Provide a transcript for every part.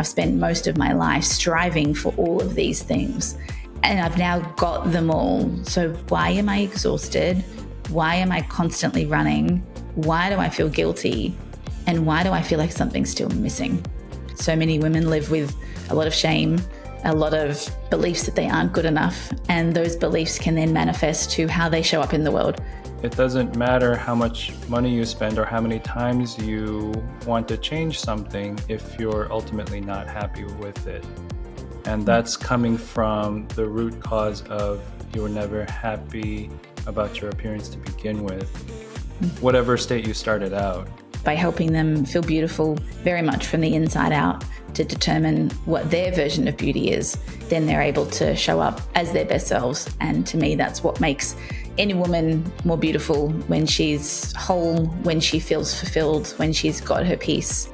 I've spent most of my life striving for all of these things, and I've now got them all. So why am I exhausted? Why am I constantly running? Why do I feel guilty? And why do I feel like something's still missing? So many women live with a lot of shame, a lot of beliefs that they aren't good enough, and those beliefs can then manifest to how they show up in the world. It doesn't matter how much money you spend or how many times you want to change something if you're ultimately not happy with it. And that's coming from the root cause of you were never happy about your appearance to begin with, whatever state you started out. By helping them feel beautiful very much from the inside out to determine what their version of beauty is, then they're able to show up as their best selves. And to me, that's what makes any woman more beautiful, when she's whole, when she feels fulfilled, when she's got her peace.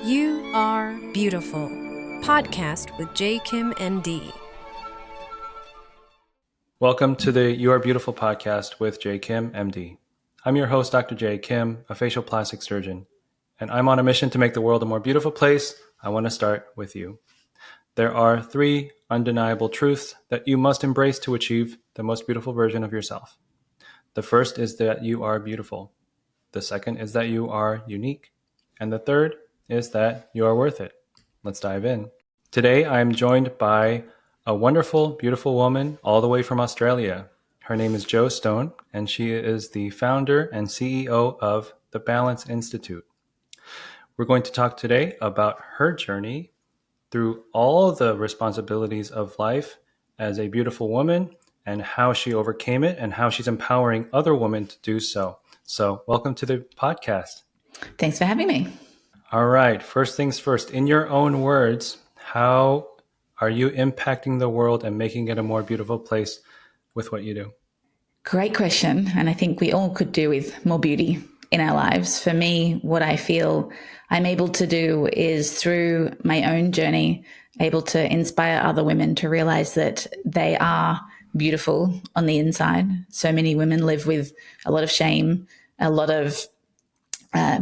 You Are Beautiful, podcast with J. Kim, MD. Welcome to the You Are Beautiful podcast with J. Kim, MD. I'm your host, Dr. J. Kim, a facial plastic surgeon, and I'm on a mission to make the world a more beautiful place. I want to start with you. There are 3 undeniable truths that you must embrace to achieve the most beautiful version of yourself. The first is that you are beautiful. The second is that you are unique. And the third is that you are worth it. Let's dive in. Today, I am joined by a wonderful, beautiful woman all the way from Australia. Her name is Jo Stone, and she is the founder and CEO of the Balance Institute. We're going to talk today about her journey through all the responsibilities of life as a beautiful woman and how she overcame it and how she's empowering other women to do so. So welcome to the podcast. Thanks for having me. All right. First things first, in your own words, how are you impacting the world and making it a more beautiful place with what you do? Great question. And I think we all could do with more beauty in our lives. For me, what I feel I'm able to do is, through my own journey, able to inspire other women to realize that they are beautiful on the inside. So many women live with a lot of shame, a lot of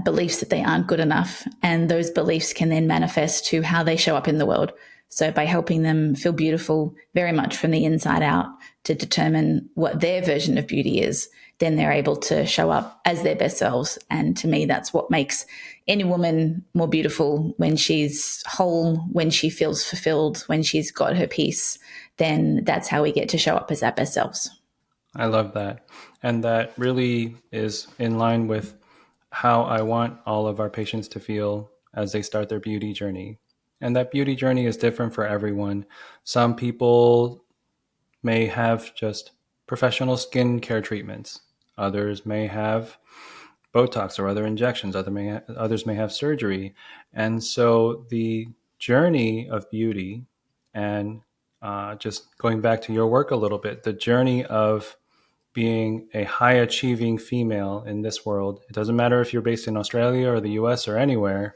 beliefs that they aren't good enough. And those beliefs can then manifest to how they show up in the world. So by helping them feel beautiful very much from the inside out to determine what their version of beauty is, then they're able to show up as their best selves. And to me, that's what makes any woman more beautiful. When she's whole, when she feels fulfilled, when she's got her peace, then that's how we get to show up as our best selves. I love that. And that really is in line with how I want all of our patients to feel as they start their beauty journey. And that beauty journey is different for everyone. Some people may have just professional skincare treatments. Others may have Botox or other injections. Others may have surgery. And so the journey of beauty, and just going back to your work a little bit, the journey of being a high achieving female in this world, it doesn't matter if you're based in Australia or the US or anywhere,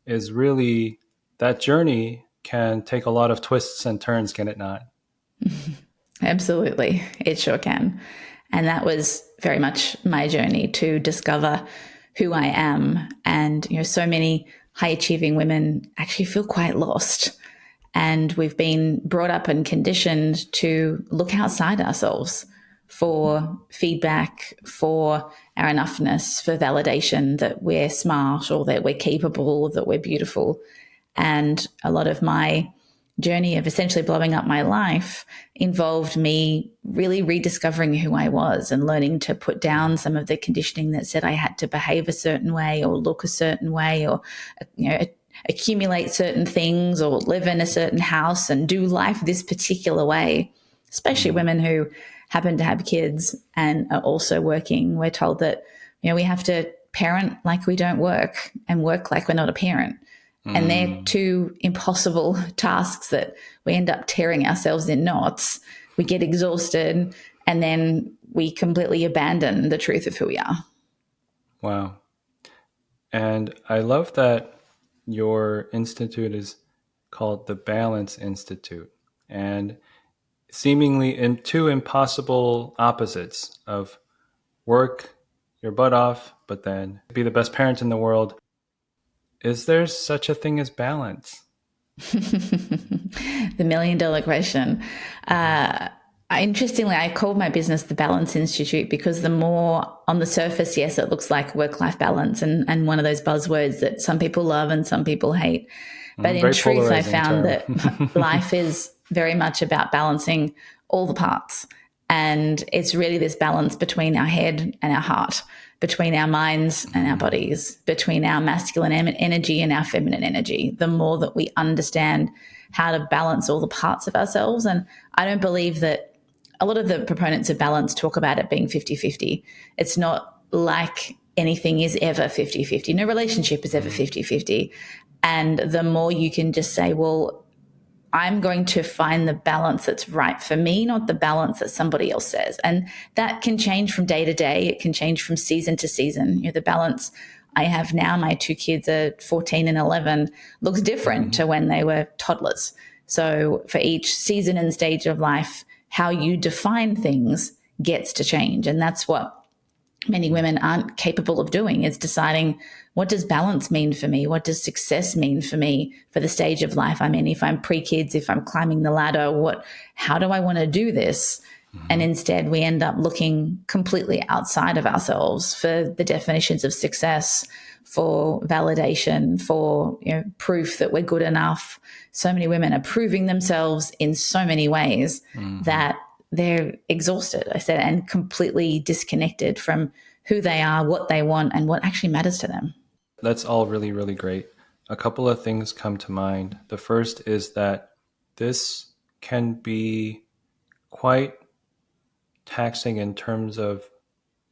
is really, that journey can take a lot of twists and turns, can it not? Absolutely. It sure can. And that was very much my journey to discover who I am. And, so many high achieving women actually feel quite lost. And we've been brought up and conditioned to look outside ourselves for feedback, for our enoughness, for validation that we're smart or that we're capable, that we're beautiful. And a lot of my journey of essentially blowing up my life involved me really rediscovering who I was and learning to put down some of the conditioning that said I had to behave a certain way or look a certain way or, accumulate certain things or live in a certain house and do life this particular way. Especially women who happen to have kids and are also working. We're told that, we have to parent like we don't work and work like we're not a parent. And they're 2 impossible tasks that we end up tearing ourselves in knots. We get exhausted and then we completely abandon the truth of who we are. Wow. And I love that your institute is called the Balance Institute. And seemingly in 2 impossible opposites of work your butt off, but then be the best parent in the world. Is there such a thing as balance? The million-dollar question. Interestingly, I called my business the Balance Institute because the more on the surface, yes, it looks like work-life balance and one of those buzzwords that some people love and some people hate. But in truth, I found that life is very much about balancing all the parts. And it's really this balance between our head and our heart, between our minds and our bodies, between our masculine energy and our feminine energy. The more that we understand how to balance all the parts of ourselves. And I don't believe that a lot of the proponents of balance talk about it being 50-50. It's not like anything is ever 50-50. No relationship is ever 50-50. And the more you can just say, well, I'm going to find the balance that's right for me, not the balance that somebody else says. And that can change from day to day. It can change from season to season. You know, the balance I have now, my two kids are 14 and 11, looks different to when they were toddlers. So for each season and stage of life, how you define things gets to change. And that's what many women aren't capable of doing, is deciding, what does balance mean for me? What does success mean for me for the stage of life I'm in? If I'm pre-kids, if I'm climbing the ladder, how do I want to do this? And instead we end up looking completely outside of ourselves for the definitions of success, for validation, for proof that we're good enough. So many women are proving themselves in so many ways that they're exhausted, I said, and completely disconnected from who they are, what they want, and what actually matters to them. That's all really, really great. A couple of things come to mind. The first is that this can be quite taxing in terms of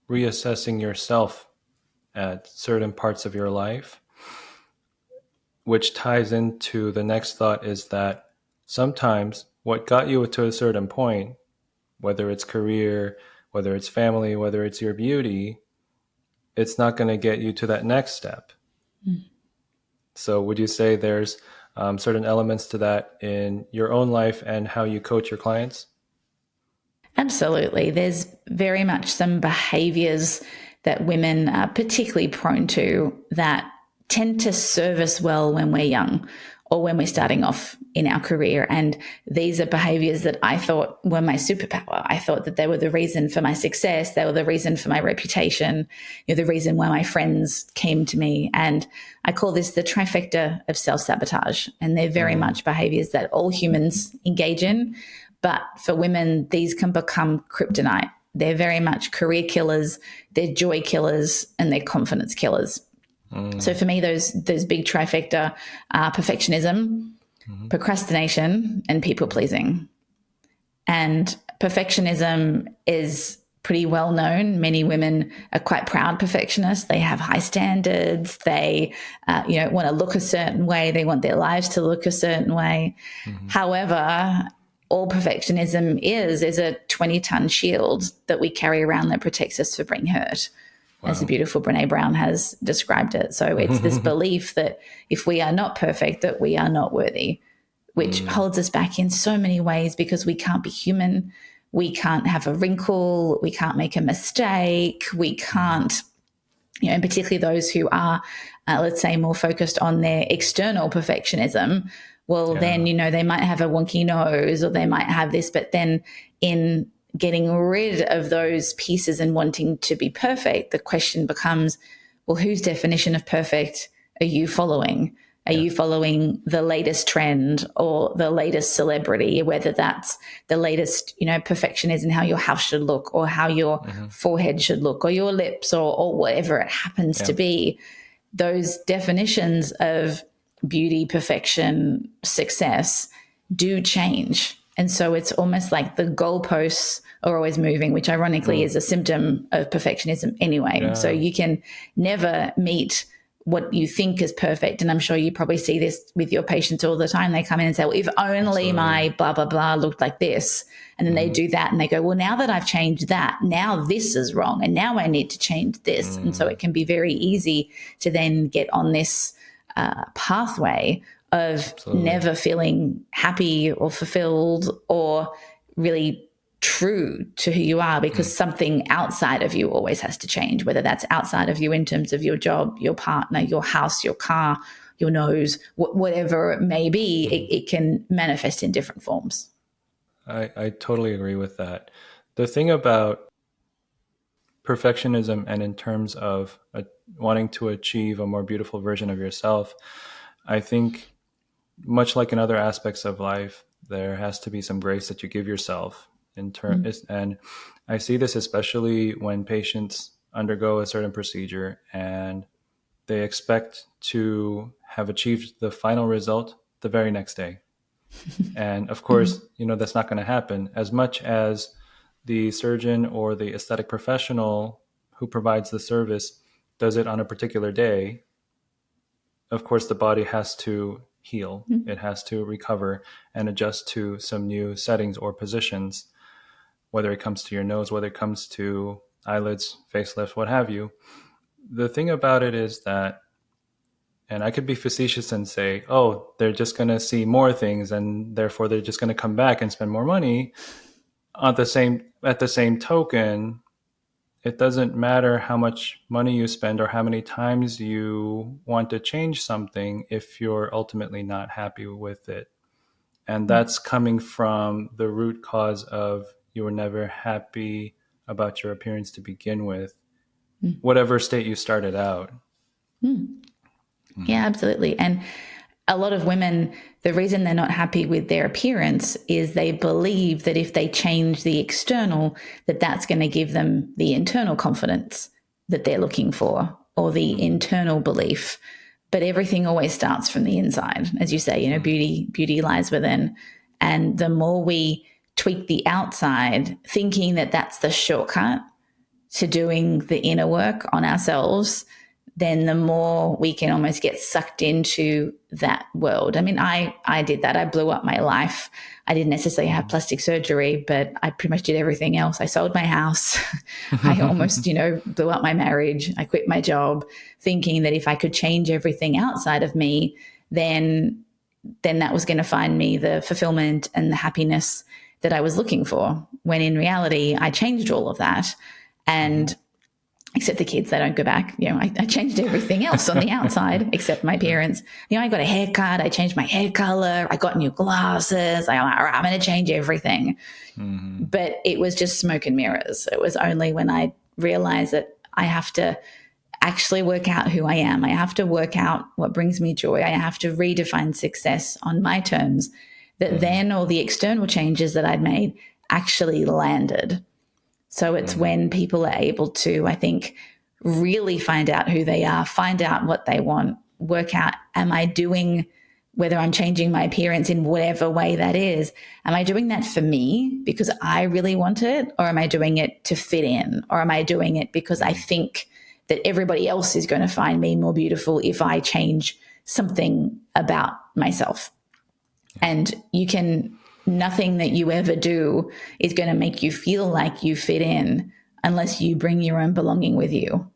reassessing yourself at certain parts of your life, which ties into the next thought, is that sometimes what got you to a certain point, whether it's career, whether it's family, whether it's your beauty, it's not going to get you to that next step. So would you say there's certain elements to that in your own life and how you coach your clients? Absolutely. There's very much some behaviors that women are particularly prone to that tend to serve us well when we're young or when we're starting off in our career. And these are behaviors that I thought were my superpower. I thought that they were the reason for my success. They were the reason for my reputation, the reason why my friends came to me. And I call this the trifecta of self-sabotage. And they're very much behaviors that all humans engage in. But for women, these can become kryptonite. They're very much career killers, they're joy killers, and they're confidence killers. So for me, those big trifecta are perfectionism, procrastination, and people pleasing. And perfectionism is pretty well known. Many women are quite proud perfectionists. They have high standards. They, want to look a certain way. They want their lives to look a certain way. However, all perfectionism is a 20-ton shield that we carry around that protects us from being hurt. Wow. As the beautiful Brene Brown has described it. So it's this belief that if we are not perfect, that we are not worthy, which holds us back in so many ways because we can't be human. We can't have a wrinkle. We can't make a mistake. We can't, and particularly those who are, let's say, more focused on their external perfectionism. Well, then, they might have a wonky nose or they might have this, but then in getting rid of those pieces and wanting to be perfect, the question becomes, well, whose definition of perfect are you following? Are you following the latest trend or the latest celebrity, whether that's the latest, perfectionism, how your house should look or how your forehead should look or your lips or whatever it happens to be? Those definitions of beauty, perfection, success do change. And so it's almost like the goalposts are always moving, which ironically is a symptom of perfectionism anyway. Yeah. So you can never meet what you think is perfect. And I'm sure you probably see this with your patients all the time. They come in and say, well, if only my blah, blah, blah looked like this. And then they do that and they go, well, now that I've changed that, now this is wrong. And now I need to change this. And so it can be very easy to then get on this pathway of never feeling happy or fulfilled or really true to who you are, because something outside of you always has to change, whether that's outside of you in terms of your job, your partner, your house, your car, your nose, whatever it may be, it can manifest in different forms. I totally agree with that. The thing about perfectionism and in terms of wanting to achieve a more beautiful version of yourself, I think much like in other aspects of life, there has to be some grace that you give yourself and I see this especially when patients undergo a certain procedure and they expect to have achieved the final result the very next day. And of course, that's not going to happen. As much as the surgeon or the aesthetic professional who provides the service does it on a particular day, of course, the body has to heal. It has to recover and adjust to some new settings or positions, whether it comes to your nose, whether it comes to eyelids, facelift, what have you. The thing about it is that, and I could be facetious and say, oh, they're just going to see more things and therefore they're just going to come back and spend more money. At the same token, it doesn't matter how much money you spend or how many times you want to change something if you're ultimately not happy with it. And that's coming from the root cause of you were never happy about your appearance to begin with, whatever state you started out. Yeah, absolutely. And a lot of women, the reason they're not happy with their appearance is they believe that if they change the external, that that's going to give them the internal confidence that they're looking for, or the internal belief. But everything always starts from the inside. As you say, beauty lies within. And the more we tweak the outside, thinking that that's the shortcut to doing the inner work on ourselves, then the more we can almost get sucked into that world. I mean, I did that. I blew up my life. I didn't necessarily have plastic surgery, but I pretty much did everything else. I sold my house. I almost, blew up my marriage. I quit my job thinking that if I could change everything outside of me, then that was going to find me the fulfillment and the happiness that I was looking for. When in reality, I changed all of that. And except the kids, they don't go back. I changed everything else on the outside except my appearance. I got a haircut. I changed my hair color. I got new glasses. I'm going to change everything. But it was just smoke and mirrors. It was only when I realized that I have to actually work out who I am. I have to work out what brings me joy. I have to redefine success on my terms, that then all the external changes that I'd made actually landed. So it's when people are able to, I think, really find out who they are, find out what they want, work out, am I doing, whether I'm changing my appearance in whatever way that is, am I doing that for me because I really want it, or am I doing it to fit in, or am I doing it because I think that everybody else is going to find me more beautiful if I change something about myself? And nothing that you ever do is going to make you feel like you fit in unless you bring your own belonging with you.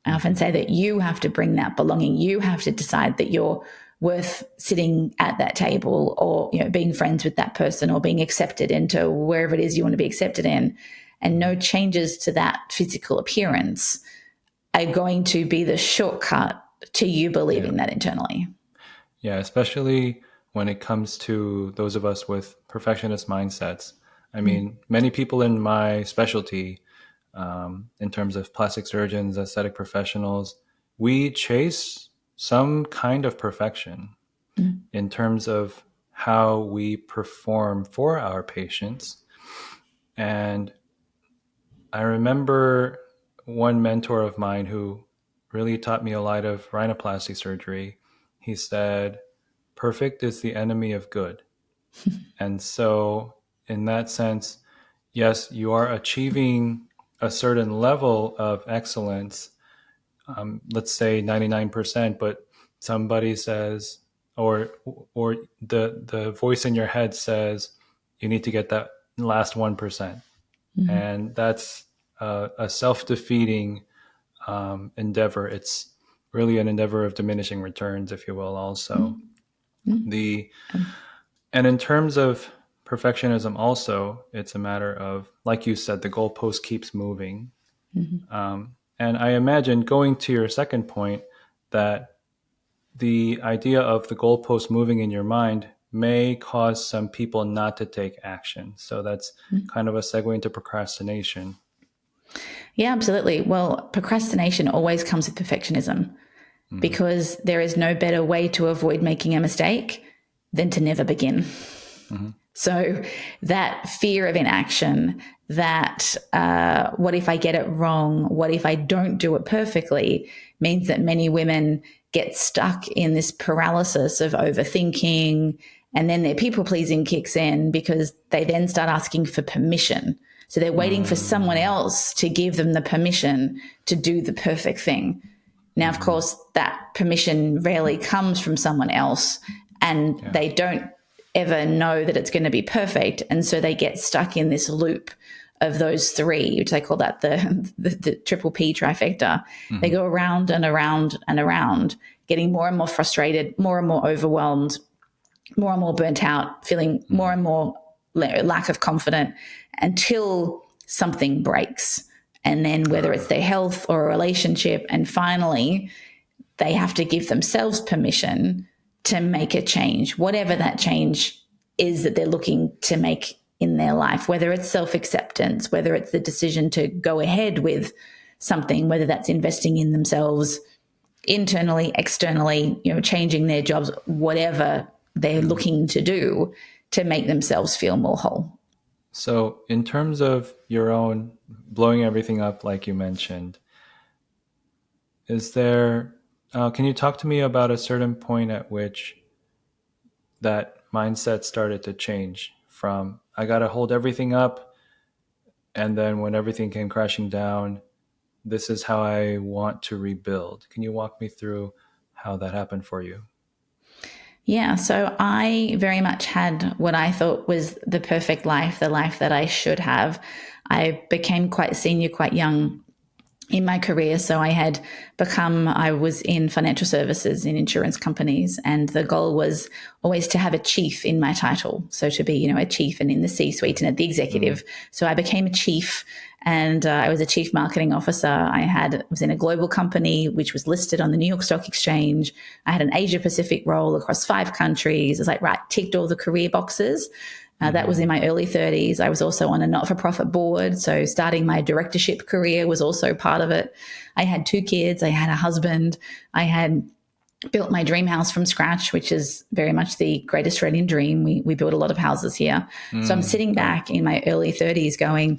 I often say that you have to bring that belonging. You have to decide that you're worth sitting at that table, or being friends with that person, or being accepted into wherever it is you want to be accepted in. And no changes to that physical appearance are going to be the shortcut to you believing that internally. Yeah, especially when it comes to those of us with perfectionist mindsets. I mean, many people in my specialty, in terms of plastic surgeons, aesthetic professionals, we chase some kind of perfection in terms of how we perform for our patients. And I remember one mentor of mine who really taught me a lot of rhinoplasty surgery. He said, perfect is the enemy of good. And so in that sense, yes, you are achieving a certain level of excellence, let's say 99%, but somebody says, or the voice in your head says, you need to get that last 1%. And that's a self-defeating endeavor. It's really an endeavor of diminishing returns, if you will, also. And in terms of perfectionism also, it's a matter of, like you said, the goalpost keeps moving. And I imagine, going to your second point, that the idea of the goalpost moving in your mind may cause some people not to take action. So that's kind of a segue into procrastination. Yeah, absolutely. Well, procrastination always comes with perfectionism because there is no better way to avoid making a mistake than to never begin. So that fear of inaction, that what if I get it wrong? What if I don't do it perfectly? Means that many women get stuck in this paralysis of overthinking, and then their people pleasing kicks in because they then start asking for permission. So they're waiting for someone else to give them the permission to do the perfect thing. Now, of course, that permission rarely comes from someone else, and they don't ever know that it's going to be perfect. And so they get stuck in this loop of those three, which they call that the triple P trifecta. They go around and around and around, getting more and more frustrated, more and more overwhelmed, more and more burnt out, feeling more and more lack of confidence until something breaks. And then whether it's their health or a relationship, and finally they have to give themselves permission to make a change, whatever that change is that they're looking to make in their life, whether it's self-acceptance, whether it's the decision to go ahead with something, whether that's investing in themselves internally, externally, changing their jobs, whatever they're looking to do to make themselves feel more whole. So in terms of your own blowing everything up, like you mentioned, is there, can you talk to me about a certain point at which that mindset started to change from, I got to hold everything up, and then when everything came crashing down, this is how I want to rebuild? Can you walk me through how that happened for you? Yeah, so I very much had what I thought was the perfect life, the life that I should have. I became quite senior, quite young in my career. So I was in financial services in insurance companies, and the goal was always to have a chief in my title. So to be, a chief and in the C-suite and at the executive. So I became a chief, and I was a chief marketing officer. I was in a global company which was listed on the New York Stock Exchange. I had an Asia Pacific role across 5 countries. It was like, right, ticked all the career boxes. That was in my early 30s. I was also on a not-for-profit board, so starting my directorship career was also part of it. I had 2 kids. I had a husband. I had built my dream house from scratch, which is very much the great Australian dream. We built a lot of houses here. So I'm sitting back in my early 30s going,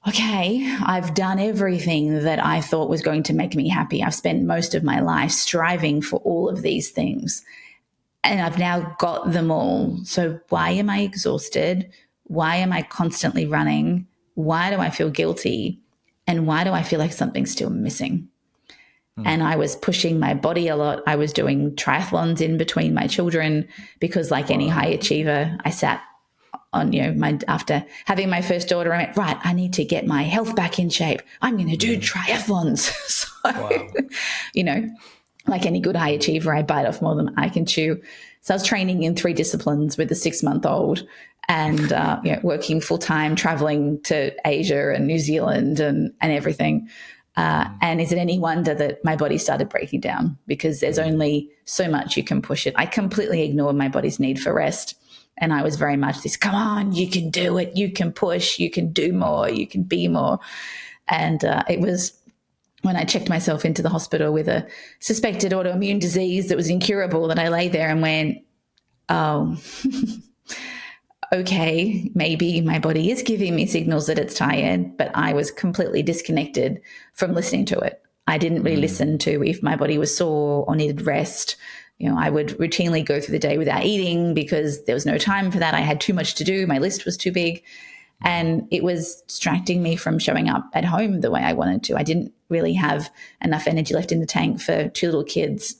okay, I've done everything that I thought was going to make me happy. I've spent most of my life striving for all of these things, and I've now got them all. So why am I exhausted? Why am I constantly running? Why do I feel guilty? And why do I feel like something's still missing? And I was pushing my body a lot. I was doing triathlons in between my children because, like any high achiever, I sat on, after having my first daughter, I went, right, I need to get my health back in shape. I'm going to do triathlons. So, like any good high achiever, I bite off more than I can chew. So I was training in 3 disciplines with a 6-month-old, and working full-time, traveling to Asia and New Zealand and everything. And is it any wonder that my body started breaking down? Because there's only so much you can push it. I completely ignored my body's need for rest. And I was very much this, come on, you can do it. You can push. You can do more. You can be more. And it was when I checked myself into the hospital with a suspected autoimmune disease that was incurable that I lay there and went, oh, okay, maybe my body is giving me signals that it's tired, but I was completely disconnected from listening to it. I didn't really listen to if my body was sore or needed rest. I would routinely go through the day without eating because there was no time for that. I had too much to do. My list was too big. And it was distracting me from showing up at home the way I wanted to. I didn't really have enough energy left in the tank for 2 little kids.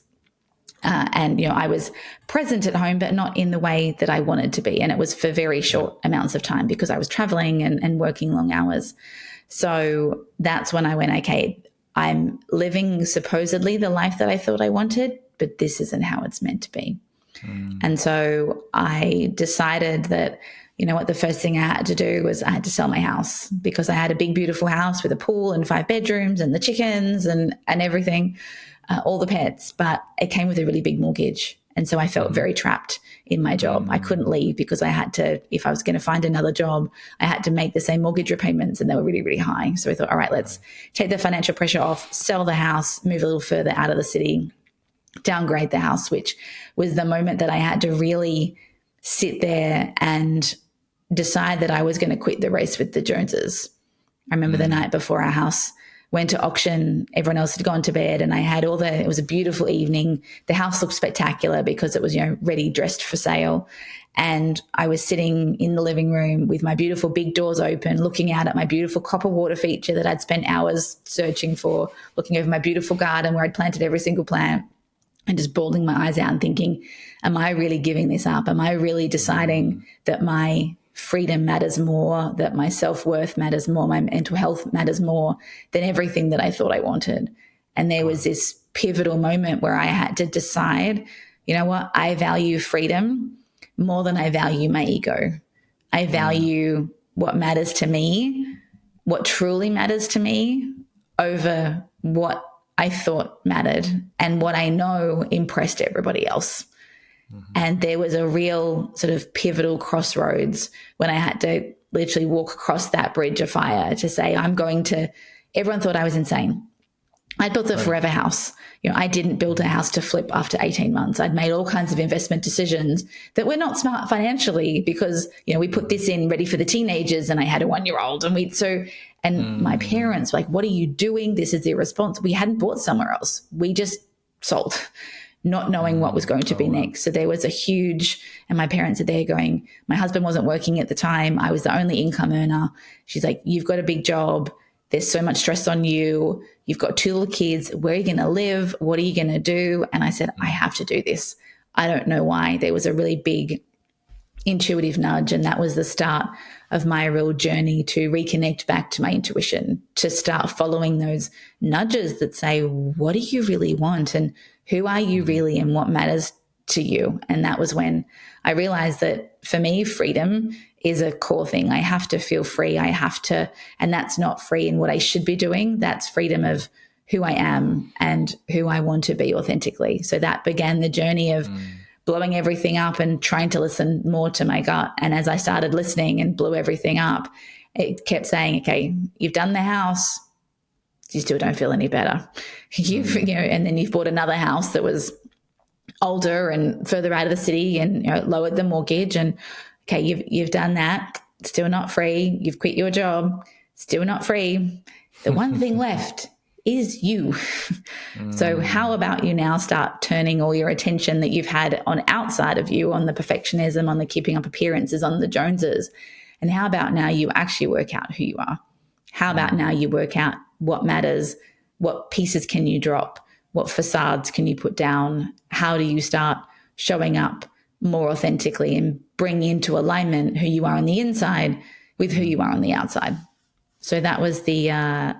And I was present at home, but not in the way that I wanted to be. And it was for very short amounts of time because I was traveling and working long hours. So that's when I went, okay, I'm living supposedly the life that I thought I wanted, but this isn't how it's meant to be. And so I decided that, you know what, the first thing I had to do was I had to sell my house, because I had a big, beautiful house with a pool and 5 bedrooms and the chickens and everything, all the pets. But it came with a really big mortgage. And so I felt very trapped in my job. I couldn't leave because I had to, if I was going to find another job, I had to make the same mortgage repayments, and they were really, really high. So I thought, all right, let's take the financial pressure off, sell the house, move a little further out of the city, downgrade the house, which was the moment that I had to really sit there and decide that I was going to quit the race with the Joneses. I remember the night before our house went to auction, everyone else had gone to bed, and I had it was a beautiful evening. The house looked spectacular because it was, ready, dressed for sale. And I was sitting in the living room with my beautiful big doors open, looking out at my beautiful copper water feature that I'd spent hours searching for, looking over my beautiful garden where I'd planted every single plant, and just bawling my eyes out and thinking, am I really giving this up? Am I really deciding that my freedom matters more, that my self-worth matters more, my mental health matters more than everything that I thought I wanted? And there was this pivotal moment where I had to decide, you know what, I value freedom more than I value my ego. I value what matters to me, what truly matters to me, over what I thought mattered and what I know impressed everybody else. And there was a real sort of pivotal crossroads when I had to literally walk across that bridge of fire to say, everyone thought I was insane. I built a forever house. I didn't build a house to flip after 18 months. I'd made all kinds of investment decisions that were not smart financially because, we put this in ready for the teenagers, and I had a 1-year-old, and my parents were like, what are you doing? This is irresponsible. We hadn't bought somewhere else. We just sold, not knowing what was going to be next. So there was and my parents are there going, my husband wasn't working at the time. I was the only income earner. She's like, you've got a big job. There's so much stress on you. You've got 2 little kids. Where are you going to live? What are you going to do? And I said, I have to do this. I don't know why. There was a really big intuitive nudge, and that was the start of my real journey to reconnect back to my intuition, to start following those nudges that say, what do you really want, and who are you really, and what matters to you? And that was when I realized that for me, freedom is a core thing. I have to feel free. And that's not free in what I should be doing. That's freedom of who I am and who I want to be authentically. So that began the journey of blowing everything up and trying to listen more to my gut. And as I started listening and blew everything up, it kept saying, okay, you've done the house, you still don't feel any better. And then you've bought another house that was older and further out of the city and lowered the mortgage. And okay, you've done that, still not free. You've quit your job, still not free. The one thing left is you. So how about you now start turning all your attention that you've had on outside of you, on the perfectionism, on the keeping up appearances, on the Joneses, and how about now you actually work out who you are? How about now you work out what matters, what pieces can you drop, what facades can you put down? How do you start showing up more authentically and bring into alignment who you are on the inside with who you are on the outside? So that was the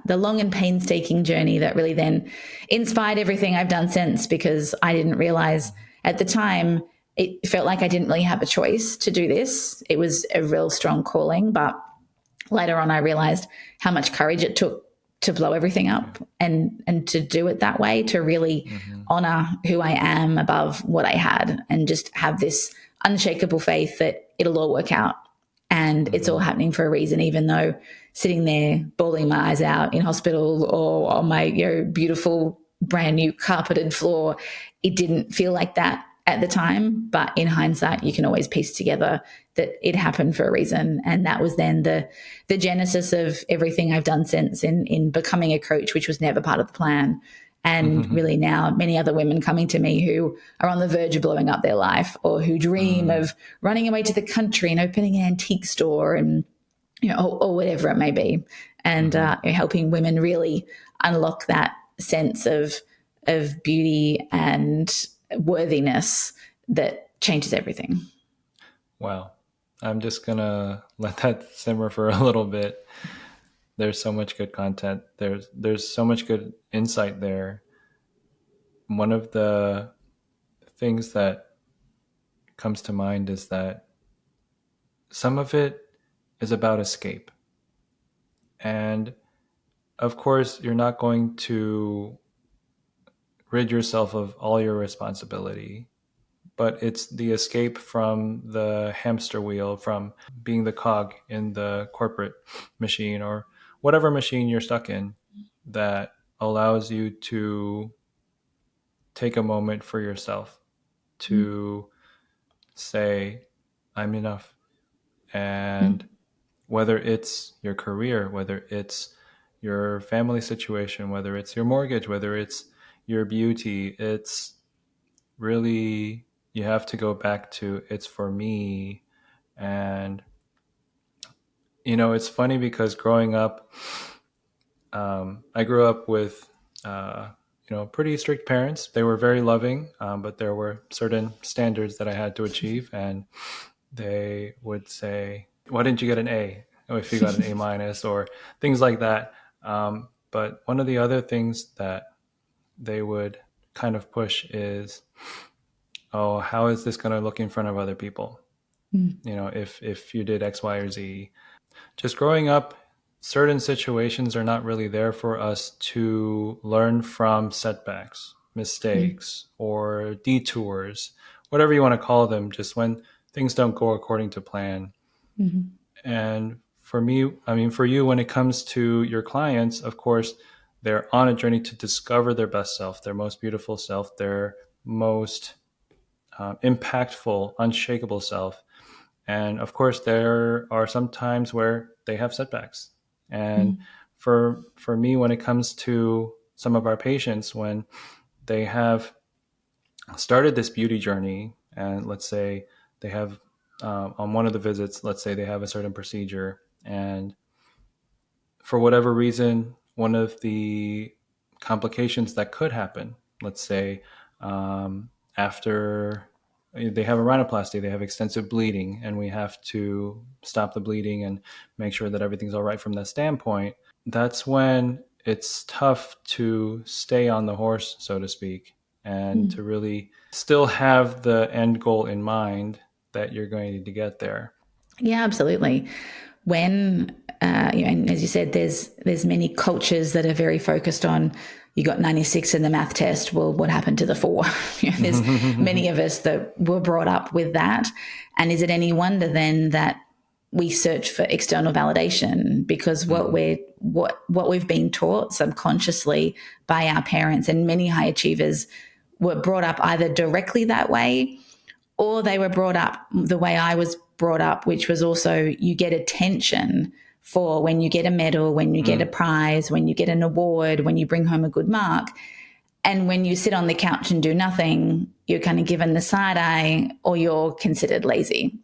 long and painstaking journey that really then inspired everything I've done since, because I didn't realize at the time, it felt like I didn't really have a choice to do this. It was a real strong calling, but later on I realized how much courage it took to blow everything up and to do it that way, to really honor who I am above what I had, and just have this unshakable faith that it'll all work out and it's all happening for a reason, even though sitting there bawling my eyes out in hospital or on my beautiful brand new carpeted floor, it didn't feel like that at the time. But in hindsight, you can always piece together that it happened for a reason. And that was then the genesis of everything I've done since in becoming a coach, which was never part of the plan. And really now many other women coming to me who are on the verge of blowing up their life, or who dream of running away to the country and opening an antique store and, or whatever it may be. And helping women really unlock that sense of beauty and worthiness that changes everything. Wow. I'm just going to let that simmer for a little bit. There's so much good content. There's so much good insight there. One of the things that comes to mind is that some of it is about escape. And of course, you're not going to rid yourself of all your responsibility, but it's the escape from the hamster wheel, from being the cog in the corporate machine or whatever machine you're stuck in, that allows you to take a moment for yourself to say, I'm enough. And whether it's your career, whether it's your family situation, whether it's your mortgage, whether it's your beauty, it's really, you have to go back to it's for me. And, it's funny because growing up, I grew up with, pretty strict parents. They were very loving, but there were certain standards that I had to achieve. And they would say, why didn't you get an A? Or if you got an A minus or things like that. But one of the other things that they would kind of push is, oh, how is this going to look in front of other people? If you did X, Y, or Z. Just growing up, certain situations are not really there for us to learn from setbacks, mistakes, or detours, whatever you want to call them, just when things don't go according to plan. And for me, for you, when it comes to your clients, of course, they're on a journey to discover their best self, their most beautiful self, their most impactful, unshakable self. And of course, there are some times where they have setbacks. And for me, when it comes to some of our patients, when they have started this beauty journey, and let's say they have on one of the visits, let's say they have a certain procedure, and for whatever reason, one of the complications that could happen, let's say after they have a rhinoplasty, they have extensive bleeding, and we have to stop the bleeding and make sure that everything's all right from that standpoint. That's when it's tough to stay on the horse, so to speak, and to really still have the end goal in mind that you're going to get there. Yeah, absolutely. When, and as you said, there's many cultures that are very focused on, you got 96 in the math test. Well, what happened to the 4? There's many of us that were brought up with that. And is it any wonder then that we search for external validation? Because what we've been taught subconsciously by our parents, and many high achievers were brought up either directly that way, or they were brought up the way I was brought up, which was also you get attention for when you get a medal, when you get a prize, when you get an award, when you bring home a good mark. And when you sit on the couch and do nothing, you're kind of given the side eye or you're considered lazy.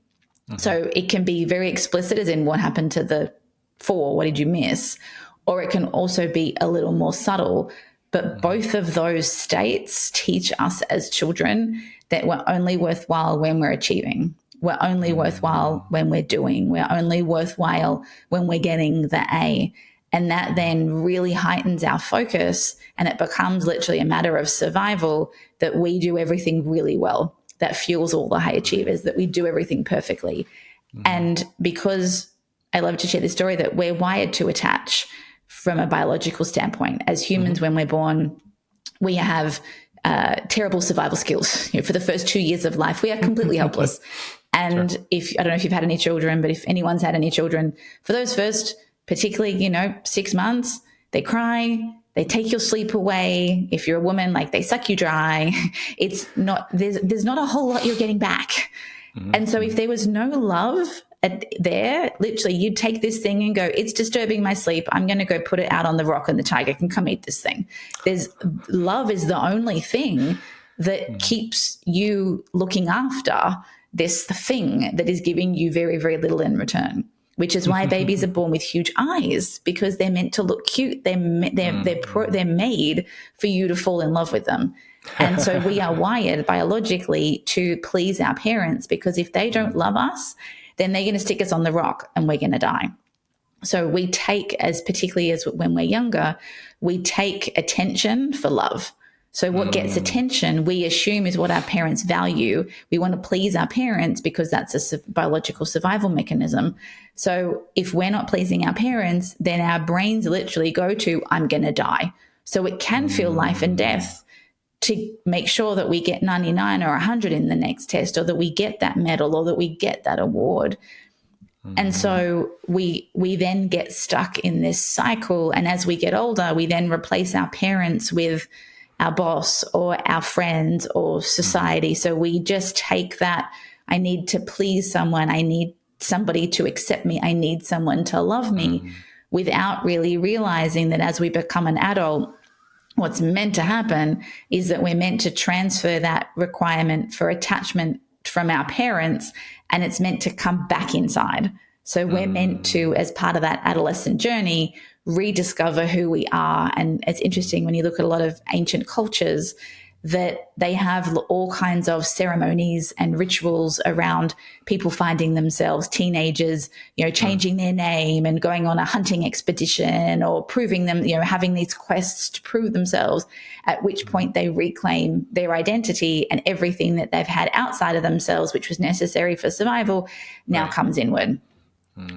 So it can be very explicit, as in what happened to the 4, what did you miss? Or it can also be a little more subtle. But both of those states teach us as children that we're only worthwhile when we're achieving. We're only worthwhile when we're doing. We're only worthwhile when we're getting the A. And that then really heightens our focus, and it becomes literally a matter of survival that we do everything really well. That fuels all the high achievers, that we do everything perfectly. And because I love to share this story, that we're wired to attach from a biological standpoint. As humans, when we're born, we have terrible survival skills. For the first 2 years of life, we are completely helpless. And if I don't know if you've had any children, but if anyone's had any children, for those first, particularly, 6 months, they cry, they take your sleep away. If you're a woman, like they suck you dry. It's not, there's not a whole lot you're getting back. And so if there was no love there, literally you'd take this thing and go, it's disturbing my sleep. I'm going to go put it out on the rock and the tiger can come eat this thing. Love is the only thing that keeps you looking after this thing that is giving you very, very little in return, which is why babies are born with huge eyes, because they're meant to look cute. They're made for you to fall in love with them. And so we are wired biologically to please our parents, because if they don't love us, then they're going to stick us on the rock and we're going to die. So we take, particularly as when we're younger, we take attention for love. So what gets attention, we assume is what our parents value. We want to please our parents because that's a biological survival mechanism. So if we're not pleasing our parents, then our brains literally go to, I'm going to die. So it can feel life and death to make sure that we get 99 or 100 in the next test, or that we get that medal, or that we get that award. And so we then get stuck in this cycle. And as we get older, we then replace our parents with our boss or our friends or society. So we just take that, I need to please someone, I need somebody to accept me, I need someone to love me, without really realizing that as we become an adult, what's meant to happen is that we're meant to transfer that requirement for attachment from our parents, and it's meant to come back inside. So we're meant to, as part of that adolescent journey, rediscover who we are. And it's interesting when you look at a lot of ancient cultures that they have all kinds of ceremonies and rituals around people finding themselves, teenagers, changing their name and going on a hunting expedition, or proving them, having these quests to prove themselves, at which point they reclaim their identity, and everything that they've had outside of themselves, which was necessary for survival, now comes inward.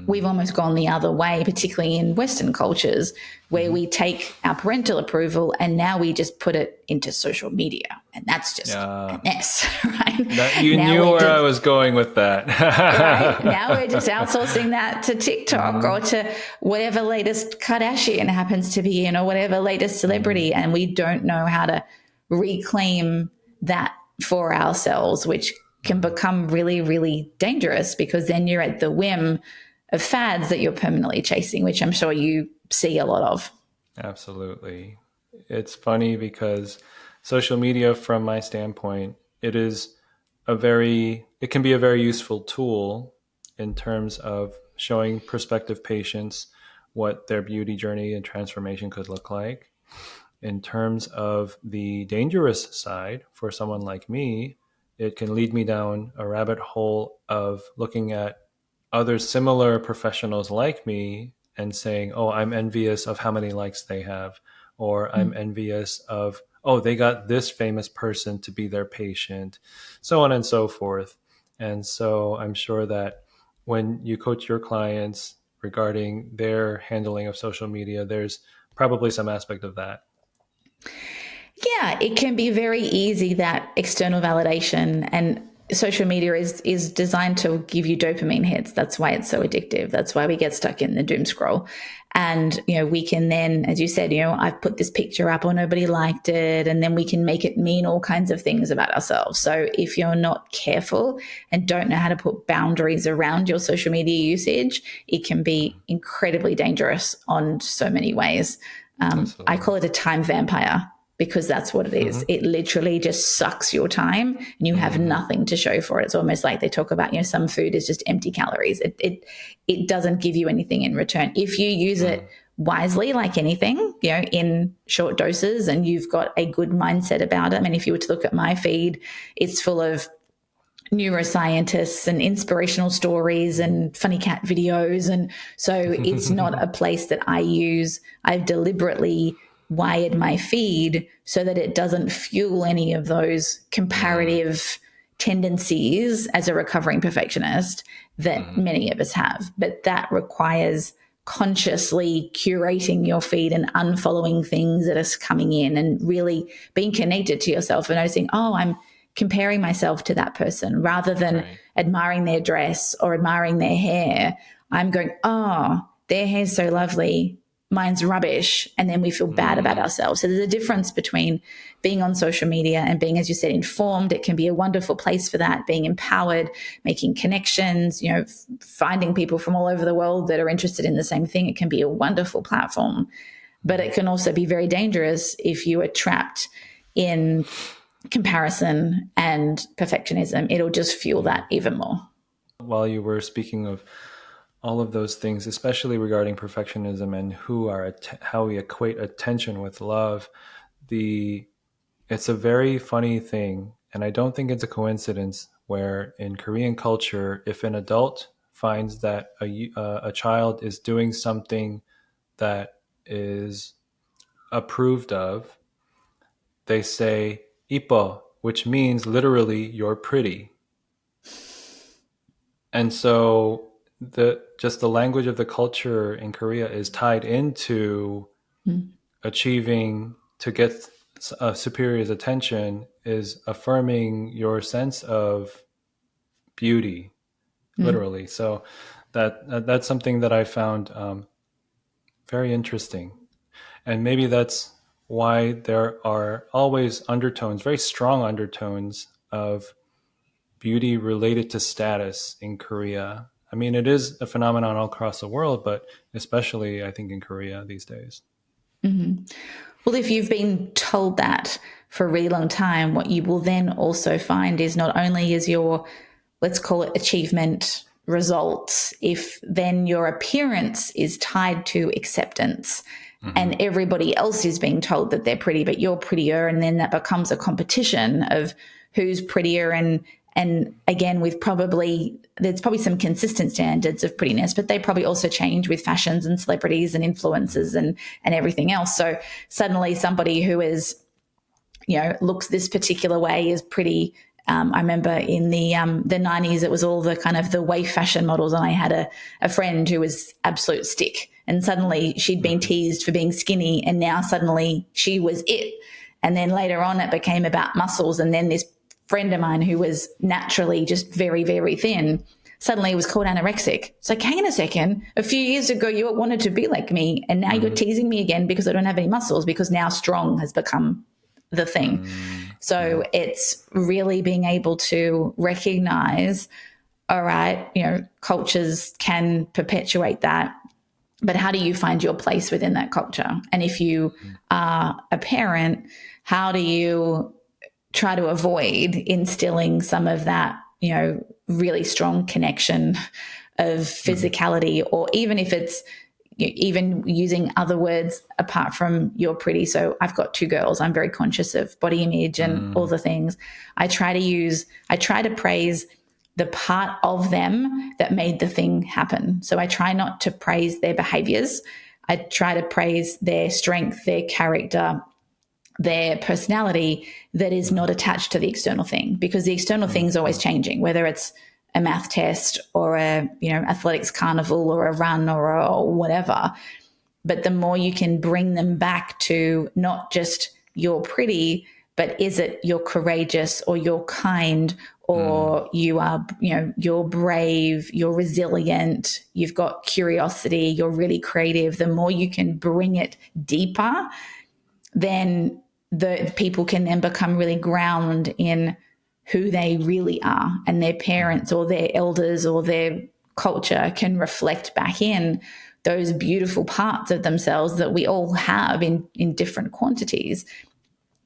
We've almost gone the other way, particularly in Western cultures, where we take our parental approval and now we just put it into social media. And that's just a mess, right? You knew where I was going with that. Right? Now we're just outsourcing that to TikTok or to whatever latest Kardashian happens to be in, or whatever latest celebrity. And we don't know how to reclaim that for ourselves, which can become really, really dangerous, because then you're at the whim of fads that you're permanently chasing, which I'm sure you see a lot of. Absolutely. It's funny because social media, from my standpoint, it can be a very useful tool in terms of showing prospective patients what their beauty journey and transformation could look like. In terms of the dangerous side, for someone like me, it can lead me down a rabbit hole of looking at other similar professionals like me and saying, oh, I'm envious of how many likes they have, or I'm envious of, oh, they got this famous person to be their patient, so on and so forth. And so I'm sure that when you coach your clients regarding their handling of social media, there's probably some aspect of that. Yeah, it can be very easy, that external validation, and social media is designed to give you dopamine hits. That's why it's so addictive. That's why we get stuck in the doom scroll. And, we can then, as you said, I've put this picture up or nobody liked it. And then we can make it mean all kinds of things about ourselves. So if you're not careful and don't know how to put boundaries around your social media usage, it can be incredibly dangerous on so many ways. I call it a time vampire, because that's what it is. It literally just sucks your time and you have nothing to show for it. It's almost like they talk about, some food is just empty calories. It doesn't give you anything in return. If you use it wisely, like anything, in short doses, and you've got a good mindset about it. I mean, if you were to look at my feed, it's full of neuroscientists and inspirational stories and funny cat videos. And so it's not a place that I use. I've deliberately wired my feed so that it doesn't fuel any of those comparative tendencies as a recovering perfectionist that many of us have. But that requires consciously curating your feed and unfollowing things that are coming in, and really being connected to yourself and noticing, oh, I'm comparing myself to that person, rather than admiring their dress or admiring their hair. I'm going, oh, their hair's so lovely, mine's rubbish. And then we feel bad about ourselves. So there's a difference between being on social media and being, as you said, informed. It can be a wonderful place for that, being empowered, making connections, finding people from all over the world that are interested in the same thing. It can be a wonderful platform, but it can also be very dangerous if you are trapped in comparison and perfectionism. It'll just fuel that even more. While you were speaking of all of those things, especially regarding perfectionism and how we equate attention with love, it's a very funny thing, and I don't think it's a coincidence, where in Korean culture, if an adult finds that a child is doing something that is approved of, they say "ipo," which means literally "you're pretty." And so the language of the culture in Korea is tied into achieving to get a superior's attention, is affirming your sense of beauty, literally. So that's something that I found very interesting. And maybe that's why there are always undertones, very strong undertones of beauty related to status in Korea. I mean, it is a phenomenon all across the world, but especially I think in Korea these days. Well, if you've been told that for a really long time, what you will then also find is not only is your, let's call it achievement results, if then your appearance is tied to acceptance and everybody else is being told that they're pretty, but you're prettier, and then that becomes a competition of who's prettier, and again, with there's probably some consistent standards of prettiness, but they probably also change with fashions and celebrities and influencers and everything else. So suddenly somebody who is, looks this particular way is pretty. I remember in the 90s, it was all the kind of the waif fashion models, and I had a friend who was absolute stick, and suddenly she'd been teased for being skinny, and now suddenly she was it. And then later on, it became about muscles, and then this friend of mine who was naturally just very, very thin suddenly was called anorexic. It's like, hang on a second, a few years ago you wanted to be like me, and now you're teasing me again because I don't have any muscles, because now strong has become the thing. So it's really being able to recognize, all right, cultures can perpetuate that, but how do you find your place within that culture? And if you are a parent, how do you try to avoid instilling some of that, really strong connection of physicality, or even if it's even using other words apart from you're pretty. So I've got 2 girls. I'm very conscious of body image and all the things. I try to praise the part of them that made the thing happen. So I try not to praise their behaviors. I try to praise their strength, their character, their personality that is not attached to the external thing, because the external thing is always changing, whether it's a math test or a athletics carnival or a run or whatever. But the more you can bring them back to not just you're pretty, but is it you're courageous, or you're kind, or you are, you're brave, you're resilient, you've got curiosity, you're really creative. The more you can bring it deeper, then the people can then become really grounded in who they really are, and their parents or their elders or their culture can reflect back in those beautiful parts of themselves that we all have in different quantities,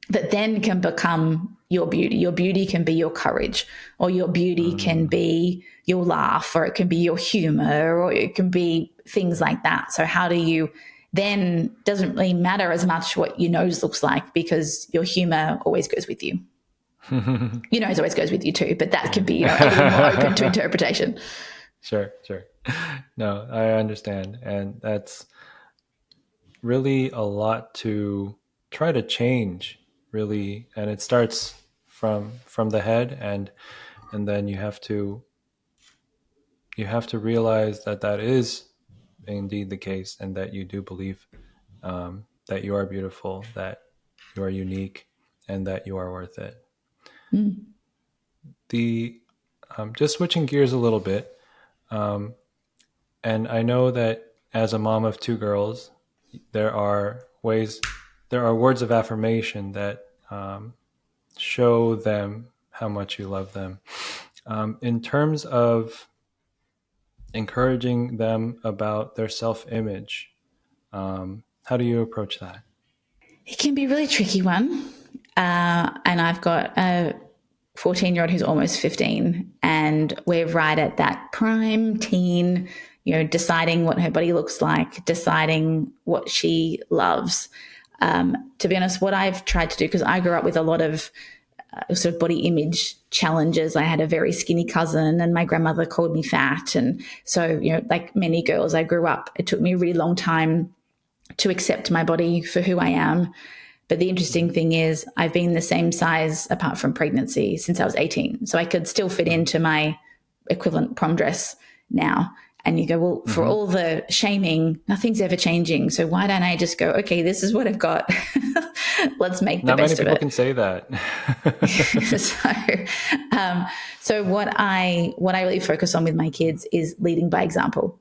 that then can become your beauty. Your beauty can be your courage, or your beauty can be your laugh, or it can be your humor, or it can be things like that. So how do you then, doesn't really matter as much what your nose looks like, because your humor always goes with you. Your nose always goes with you too, but that can be a little more open to interpretation. Sure. No, I understand. And that's really a lot to try to change, really. And it starts from the head, and then you have to realize that is indeed the case, and that you do believe that you are beautiful, that you are unique, and that you are worth it. The just switching gears a little bit, and I know that as a mom of 2 girls, there are words of affirmation that show them how much you love them. In terms of encouraging them about their self-image, how do you approach that? It can be a really tricky one. And I've got a 14-year-old who's almost 15, and we're right at that prime teen, deciding what her body looks like, deciding what she loves. To be honest, what I've tried to do, because I grew up with a lot of sort of body image challenges. I had a very skinny cousin, and my grandmother called me fat. And so, like many girls, I grew up, it took me a really long time to accept my body for who I am. But the interesting thing is I've been the same size apart from pregnancy since I was 18. So I could still fit into my equivalent prom dress now. And you go, well, for all the shaming, nothing's ever changing. So why don't I just go, okay, this is what I've got. Let's make the Not many best of people it. can say that. So what I really focus on with my kids is leading by example.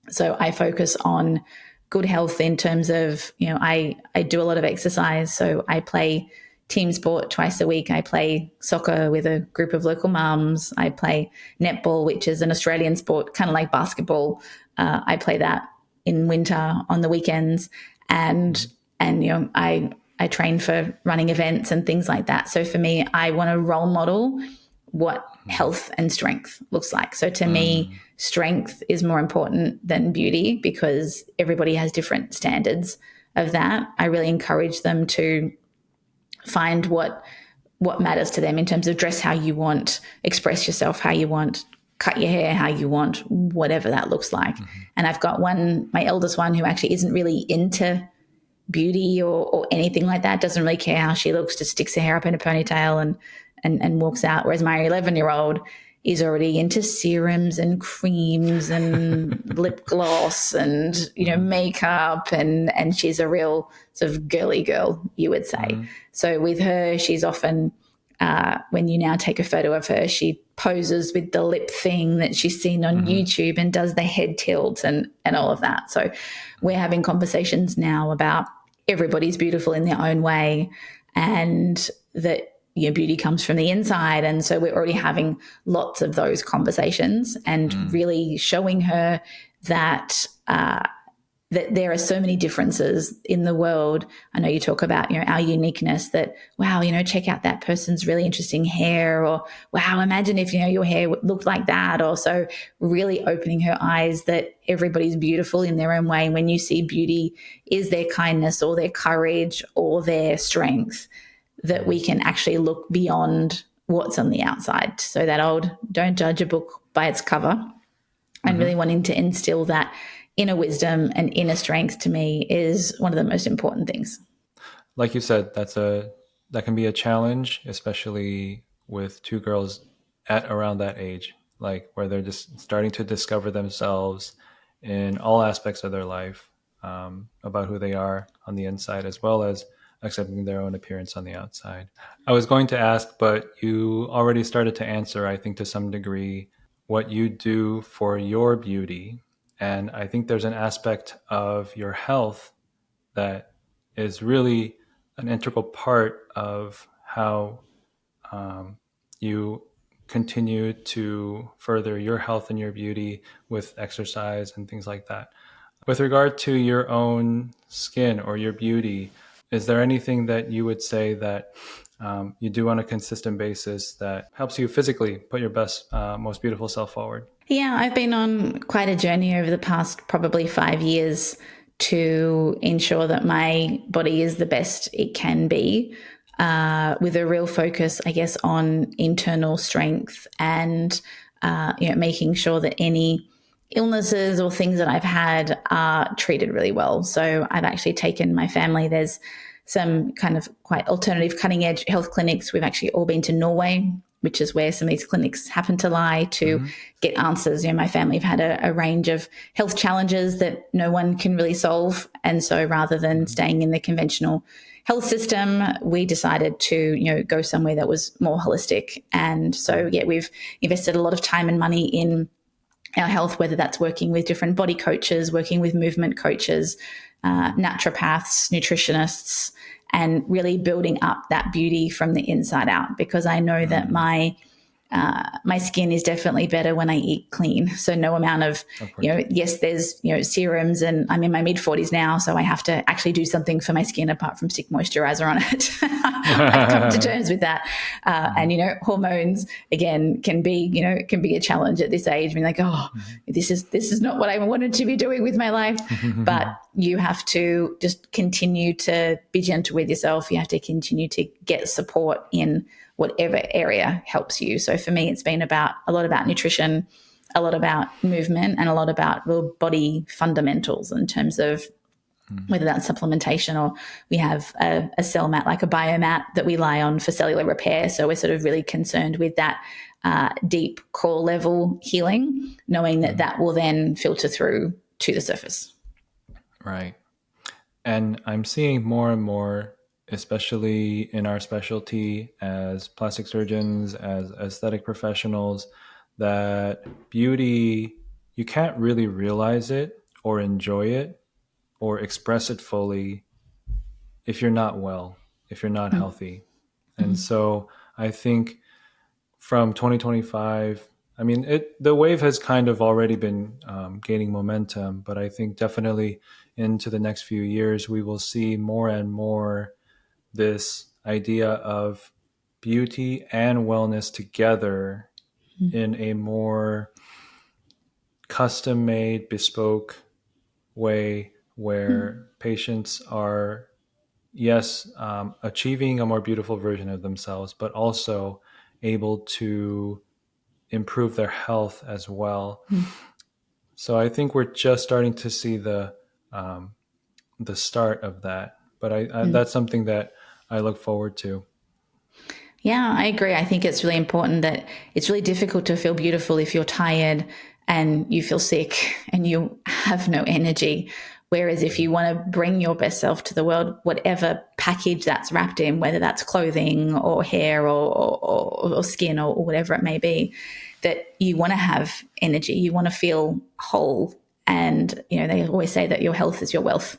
So I focus on good health in terms of, I do a lot of exercise. So I play team sport twice a week. I play soccer with a group of local mums. I play netball, which is an Australian sport, kind of like basketball. I play that in winter on the weekends, and I train for running events and things like that. So for me, I want to role model what health and strength looks like. So to me, strength is more important than beauty because everybody has different standards of that. I really encourage them to find what matters to them in terms of dress how you want, express yourself how you want, cut your hair how you want, whatever that looks like. And I've got my eldest one, who actually isn't really into beauty or anything like that, doesn't really care how she looks, just sticks her hair up in a ponytail and walks out. Whereas my 11-year-old is already into serums and creams and lip gloss and, makeup. And she's a real sort of girly girl, you would say. So with her, she's often, when you now take a photo of her, she poses with the lip thing that she's seen on YouTube and does the head tilt and all of that. So we're having conversations now about everybody's beautiful in their own way, and that beauty comes from the inside. And so we're already having lots of those conversations and really showing her that that there are so many differences in the world. I know you talk about, our uniqueness, that, wow, check out that person's really interesting hair, or wow, imagine if, your hair looked like that. Or so really opening her eyes that everybody's beautiful in their own way. When you see beauty is their kindness or their courage or their strength, that we can actually look beyond what's on the outside. So that old, don't judge a book by its cover, and really wanting to instill that inner wisdom and inner strength, to me, is one of the most important things. Like you said, that can be a challenge, especially with two girls at around that age, like where they're just starting to discover themselves in all aspects of their life, about who they are on the inside, as well as accepting their own appearance on the outside. I was going to ask, but you already started to answer, I think, to some degree, what you do for your beauty. And I think there's an aspect of your health that is really an integral part of how you continue to further your health and your beauty with exercise and things like that. With regard to your own skin or your beauty, is there anything that you would say that you do on a consistent basis that helps you physically put your best, most beautiful self forward? Yeah, I've been on quite a journey over the past probably 5 years to ensure that my body is the best it can be, with a real focus, I guess, on internal strength and making sure that any illnesses or things that I've had are treated really well. So I've actually taken my family. There's some kind of quite alternative cutting edge health clinics. We've actually all been to Norway, which is where some of these clinics happen to lie, to get answers. My family have had a range of health challenges that no one can really solve. And so rather than staying in the conventional health system, we decided to, go somewhere that was more holistic. And so, we've invested a lot of time and money in our health, whether that's working with different body coaches, working with movement coaches, naturopaths, nutritionists, and really building up that beauty from the inside out, because I know that my skin is definitely better when I eat clean. So no amount of yes, there's, serums, and I'm in my mid-40s now, so I have to actually do something for my skin apart from stick moisturizer on it. I've come to terms with that. And, hormones, again, can be a challenge at this age. I mean, like, this is not what I wanted to be doing with my life. But you have to just continue to be gentle with yourself. You have to continue to get support in whatever area helps you. So for me, it's been a lot about nutrition, a lot about movement, and a lot about real body fundamentals in terms of whether that's supplementation or we have a cell mat, like a biomat that we lie on for cellular repair. So we're sort of really concerned with that deep core level healing, knowing that that will then filter through to the surface. Right. And I'm seeing more and more, especially in our specialty as plastic surgeons, as aesthetic professionals, that beauty, you can't really realize it or enjoy it or express it fully if you're not well, if you're not healthy. And so I think from 2025, I mean, the wave has kind of already been gaining momentum, but I think definitely into the next few years, we will see more and more this idea of beauty and wellness together in a more custom made, bespoke way where patients are, yes, achieving a more beautiful version of themselves, but also able to improve their health as well. So I think we're just starting to see the start of that. But I that's something that I look forward to. Yeah, I agree. I think it's really important that it's really difficult to feel beautiful if you're tired and you feel sick and you have no energy. Whereas if you want to bring your best self to the world, whatever package that's wrapped in, whether that's clothing or hair or skin or whatever it may be, that you want to have energy, you want to feel whole. And, you know, they always say that your health is your wealth.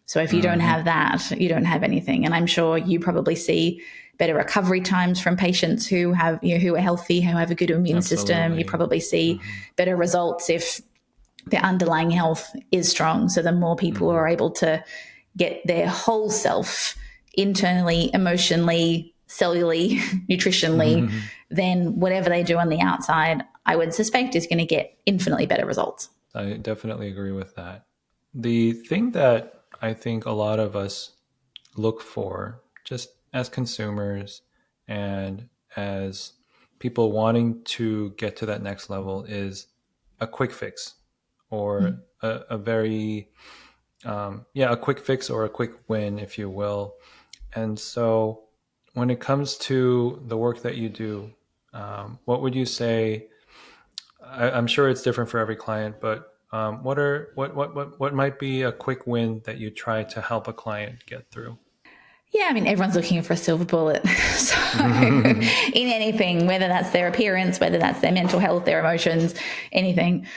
So if you don't have that, you don't have anything. And I'm sure you probably see better recovery times from patients who have, you know, who are healthy, who have a good immune system. You probably see better results if their underlying health is strong. So the more people are able to get their whole self internally, emotionally, cellularly, nutritionally, then whatever they do on the outside, I would suspect is going to get infinitely better results. I definitely agree with that. The thing that I think a lot of us look for, just as consumers and as people wanting to get to that next level, is a quick fix or a very, a quick fix or a quick win, if you will. And so when it comes to the work that you do, what would you say? I'm sure it's different for every client, but what might be a quick win that you try to help a client get through? Yeah, I mean, everyone's looking for a silver bullet. So, in anything, whether that's their appearance, whether that's their mental health, their emotions, anything.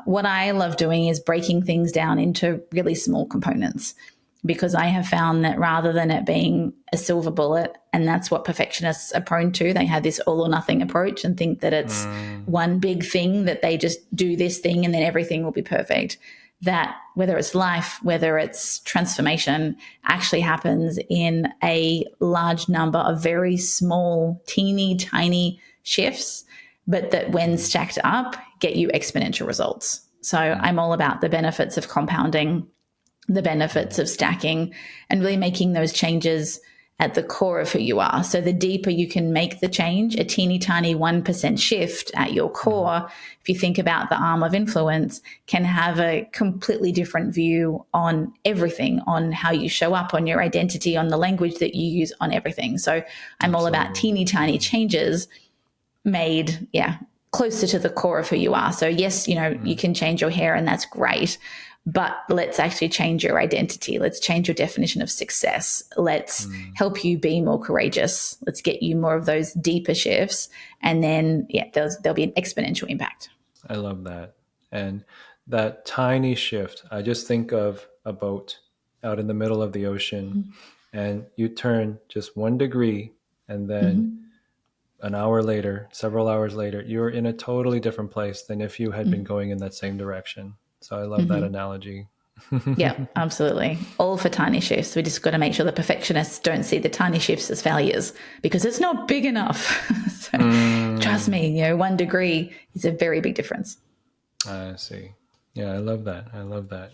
What I love doing is breaking things down into really small components, because I have found that rather than it being a silver bullet, and that's what perfectionists are prone to, they have this all or nothing approach and think that it's one big thing, that they just do this thing and then everything will be perfect. That whether it's life, whether it's transformation, actually happens in a large number of very small, teeny tiny shifts, but that when stacked up, get you exponential results. So I'm all about the benefits of compounding, the benefits of stacking, and really making those changes at the core of who you are. So the deeper you can make the change, a teeny tiny 1% shift at your core, if you think about the arm of influence, can have a completely different view on everything, on how you show up, on your identity, on the language that you use, on everything. So I'm all about teeny tiny changes made, closer to the core of who you are. So yes, you know, you can change your hair and that's great, but let's actually change your identity. Let's change your definition of success. Let's help you be more courageous. Let's get you more of those deeper shifts. And then, there'll be an exponential impact. I love that. And that tiny shift, I just think of a boat out in the middle of the ocean, and you turn just 1 degree, and then an hour later, several hours later, you're in a totally different place than if you had been going in that same direction. So I love that analogy. Yeah, absolutely. All for tiny shifts. We just got to make sure the perfectionists don't see the tiny shifts as failures, because it's not big enough. So trust me, 1 degree is a very big difference. I see. Yeah, I love that. I love that.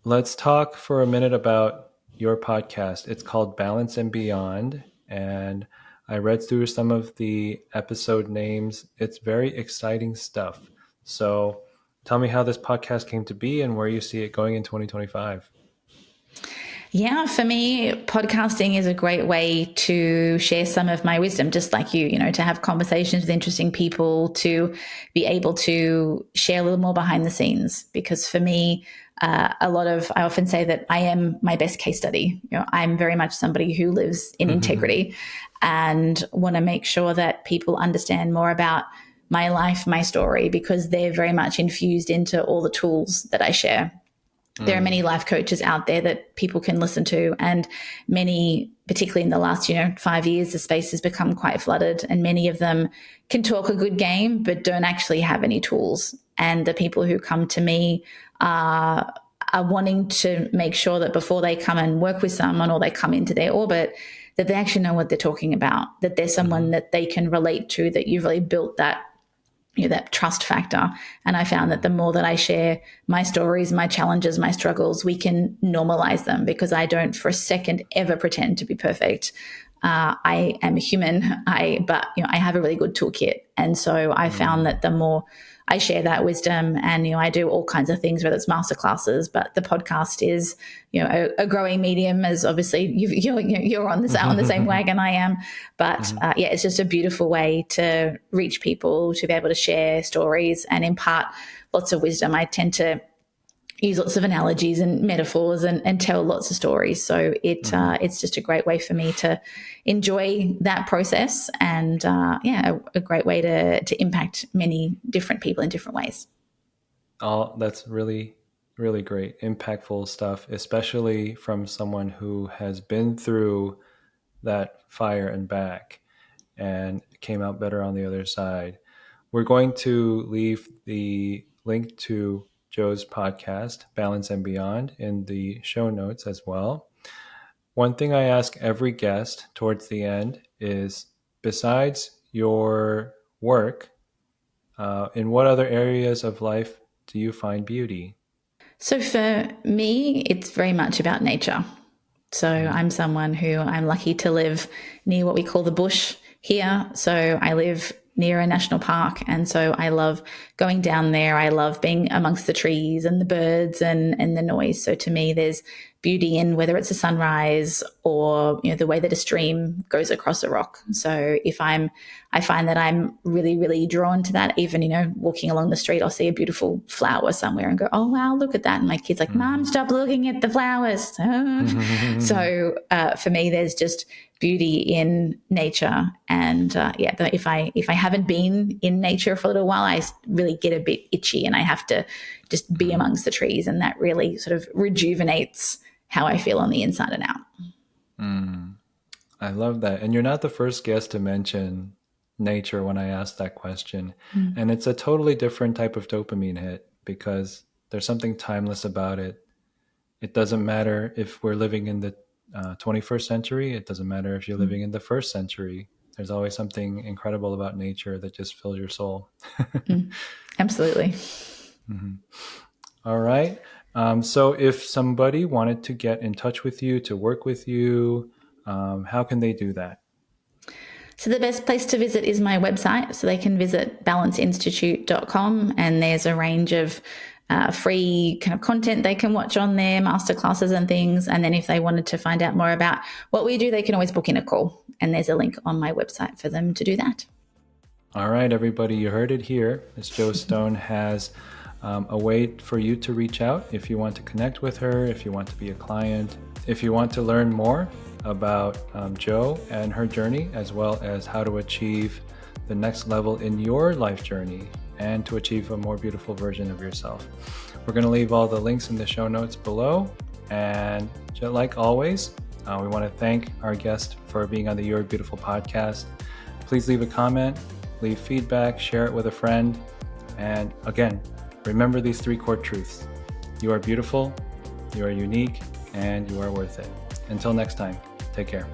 Let's talk for a minute about your podcast. It's called Balance and Beyond, and I read through some of the episode names. It's very exciting stuff. So tell me how this podcast came to be and where you see it going in 2025. Yeah, for me, podcasting is a great way to share some of my wisdom, just like you know, to have conversations with interesting people, to be able to share a little more behind the scenes. Because for me, I often say that I am my best case study. You know, I'm very much somebody who lives in integrity and want to make sure that people understand more about my life, my story, because they're very much infused into all the tools that I share. There are many life coaches out there that people can listen to, and many, particularly in the last 5 years, the space has become quite flooded, and many of them can talk a good game but don't actually have any tools. And the people who come to me are wanting to make sure that before they come and work with someone or they come into their orbit, that they actually know what they're talking about, that there's someone that they can relate to, that you've really built that that trust factor. And I found that the more that I share my stories, my challenges, my struggles, we can normalize them, because I don't for a second ever pretend to be perfect. I am a human, but I have a really good toolkit. And so I found that the more I share that wisdom, and I do all kinds of things, whether it's masterclasses, but the podcast is a growing medium, as obviously you're on the same wagon I am. But it's just a beautiful way to reach people, to be able to share stories and impart lots of wisdom. I tend to use lots of analogies and metaphors and tell lots of stories. So it's just a great way for me to enjoy that process, and a great way to impact many different people in different ways. Oh, that's really, really great. Impactful stuff, especially from someone who has been through that fire and back and came out better on the other side. We're going to leave the link to Joe's podcast, Balance and Beyond, in the show notes as well. One thing I ask every guest towards the end is, besides your work, in what other areas of life do you find beauty? So for me, it's very much about nature. So I'm someone who I'm lucky to live near what we call the bush here. So I live near a national park, and so I love going down there. I love being amongst the trees and the birds and the noise. So to me, there's beauty in whether it's a sunrise or the way that a stream goes across a rock. So I find that I'm really, really drawn to that. Even walking along the street, I'll see a beautiful flower somewhere and go, oh wow, look at that. And my kid's like, Mom, stop looking at the flowers. So for me, there's just beauty in nature. And if I haven't been in nature for a little while, I really get a bit itchy, and I have to just be amongst the trees, and that really sort of rejuvenates how I feel on the inside and out. I love that. And you're not the first guest to mention nature when I asked that question. And it's a totally different type of dopamine hit, because there's something timeless about it. It doesn't matter if we're living in the 21st century. It doesn't matter if you're living in the first century. There's always something incredible about nature that just fills your soul. Absolutely. All right. So if somebody wanted to get in touch with you, to work with you, how can they do that? So the best place to visit is my website. So they can visit balanceinstitute.com, and there's a range of free kind of content they can watch on there, masterclasses and things. And then if they wanted to find out more about what we do, they can always book in a call. And there's a link on my website for them to do that. All right, everybody, you heard it here. Ms. Jo Stone has a way for you to reach out if you want to connect with her, if you want to be a client, if you want to learn more about Jo and her journey, as well as how to achieve the next level in your life journey and to achieve a more beautiful version of yourself. We're going to leave all the links in the show notes below. And like always, we want to thank our guest for being on the You're Beautiful podcast. Please leave a comment, leave feedback, share it with a friend. And again, remember these 3 core truths. You are beautiful, you are unique, and you are worth it. Until next time, take care.